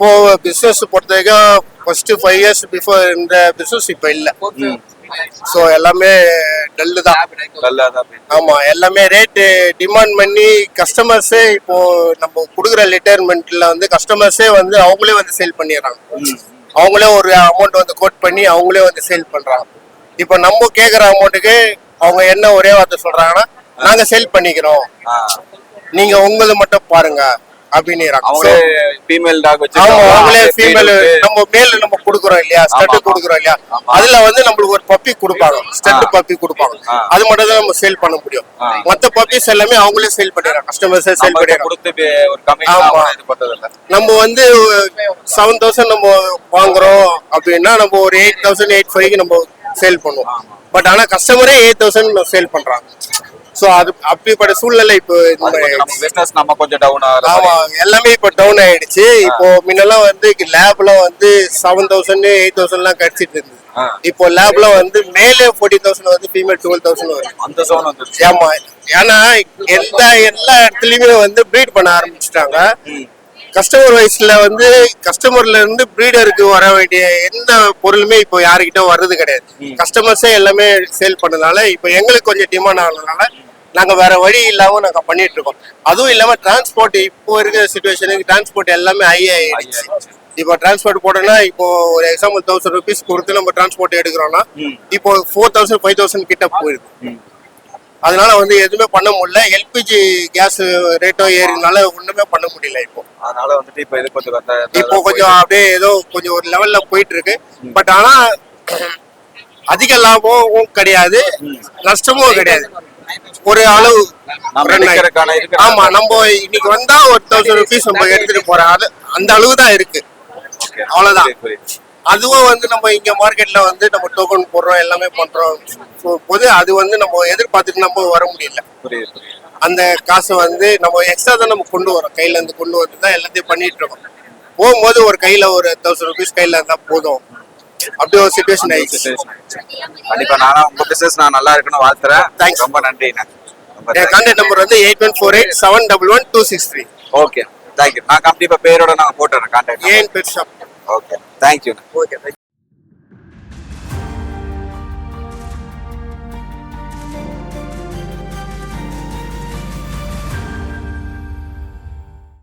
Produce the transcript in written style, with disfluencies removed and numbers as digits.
இப்போ பிசினஸ் பொறுத்த வரைக்கும் ஃபர்ஸ்ட் 5 இயர்ஸ் பிஃபோர் இந்த பிசினஸ் இப்போ இல்லை. ஸோ எல்லாமே டல்லு தான். ஆமா, எல்லாமே ரேட்டு டிமாண்ட் பண்ணி கஸ்டமர்ஸே இப்போ நம்ம கொடுக்குற ரிட்டையர்மெண்ட்ல வந்து கஸ்டமர்ஸே வந்து அவங்களே வந்து சேல் பண்ணிடுறாங்க. அவங்களே ஒரு அமௌண்ட் வந்து கோட் பண்ணி அவங்களே வந்து சேல் பண்றாங்க. இப்போ நம்ம கேட்குற அமௌண்ட்டுக்கு அவங்க என்ன ஒரே வார்த்தை சொல்றாங்கன்னா, நாங்க சேல் பண்ணிக்கிறோம், நீங்க உங்களை மட்டும் பாருங்க அப்படின்னு. அவங்களே ஃபீமேல் டாக் வச்சு அவங்களே ஃபீமேல் நம்ம மேல் நம்ம கொடுக்குறோம் இல்லையா, ஸ்டட் கொடுக்குறோம் இல்லையா, அதுல வந்து நம்மளுக்கு ஒரு பப்பி கொடுப்பாங்க, ஸ்டட் பப்பி கொடுப்பாங்க. அது மட்டும் தான் நம்ம சேல் பண்ண முடியும். மற்ற பப்பீஸ் எல்லாமே அவங்களே சேல் பண்ணிடுறாங்க, கஸ்டமர்ஸே சேல் பண்ணிடுறாங்க. நம்ம வந்து 7,000 நம்ம வாங்குறோம் அப்படின்னா நம்ம ஒரு 8,000 8,500 நம்ம சேல் பண்ணுவோம். பட் ஆனா கஸ்டமரே 8,000 சேல் பண்றாங்க. சோ அது அப்படிப்பட்ட சூழ்நிலை இப்போ நம்ம கொஞ்சம் டவுன் ஆகுது. ஆமா, எல்லாமே இப்போ டவுன் ஆயிடுச்சு. இப்போ முன்னெல்லாம் வந்து லேப்ல வந்து 7,000 8,000 எல்லாம் கிடைச்சிட்டு இருந்தது. இப்போ லேப்ல வந்து மேலே 40,000 வந்து ஃபீமேல் 12,000 வரும். அந்த சோன் வந்துருச்சு. ஆமா, ஏன்னா எல்லா இடத்துலயுமே வந்து ப்ரீட் பண்ண ஆரம்பிச்சுட்டாங்க. கஸ்டமர் வைஸ்ல வந்து கஸ்டமர்ல இருந்து ப்ரீடருக்கு வர வேண்டிய எந்த பொருளுமே இப்போ யாருக்கிட்ட வர்றது கிடையாது. கஸ்டமர்ஸே எல்லாமே சேல் பண்ணதுனால இப்போ எங்களுக்கு கொஞ்சம் டிமாண்ட் ஆனதுனால நாங்க வேற வழி இல்லாம நாங்க பண்ணிட்டு இருக்கோம். அதுவும் இல்லாம டிரான்ஸ்போர்ட் இப்போ இருக்கிற சிச்சுவேஷனுக்கு டிரான்ஸ்போர்ட் எல்லாமே ஹை ஆயிடுச்சு. இப்போ டிரான்ஸ்போர்ட் போட்டோம்னா இப்போ ஒரு எக்ஸாம்பிள் 1,000 rupees கொடுத்து நம்ம டிரான்ஸ்போர்ட் எடுக்கிறோம்னா இப்போ 4,000 5,000 கிட்ட போயிருக்கு. அதனால வந்து எதுவுமே பண்ண முடியல. எல்பிஜி கேஸ் ரேட்டும் ஏறினால ஒண்ணுமே பண்ண முடியல. இப்போ அதனால வந்துட்டு இப்போ இது இப்போ கொஞ்சம் அப்படியே ஏதோ கொஞ்சம் ஒரு லெவல்ல போயிட்டு இருக்கு. பட் ஆனா அதிக லாபமும் கிடையாது, நஷ்டமும் கிடையாது. ஒரு அளவு. ஆமா, நம்ம இன்னைக்கு வந்தா ஒரு 1,000 rupees நம்ம எடுத்துட்டு போறோம், அந்த அளவு தான் இருக்கு, அவ்வளவுதான். அதுவும் வந்து நம்ம இங்க மார்க்கெட்ல வந்து நம்ம டோக்கன் போடுறோம், எல்லாமே பண்றோம் போது அது வந்து நம்ம எதிர்பார்த்துட்டு நம்ம வர முடியல. அந்த காசை வந்து நம்ம எக்ஸ்ட்ரா தான் நம்ம கொண்டு வரோம், கையில இருந்து கொண்டு வந்து தான் எல்லாத்தையும் பண்ணிட்டு இருக்கோம். போகும்போது ஒரு கையில ஒரு 1,000 rupees கையில இருந்தா போதும், அப்படி ஒரு சிச்சுவேஷன் ஆயிடுச்சு. கண்டிப்பா நானும் உங்க பிசினஸ் நான் நல்லா இருக்குன்னு வாழ்த்துறேன். தேங்க்ஸ், ரொம்ப நன்றி. என் கான்டாக்ட் நம்பர் வந்து 8148711263. Okay, thank you. நான் கண்டிப்பா பேரோட நான் போட்டுறேன் கான்டாக்ட். ஏன் pet shop. Okay, thank you. Okay.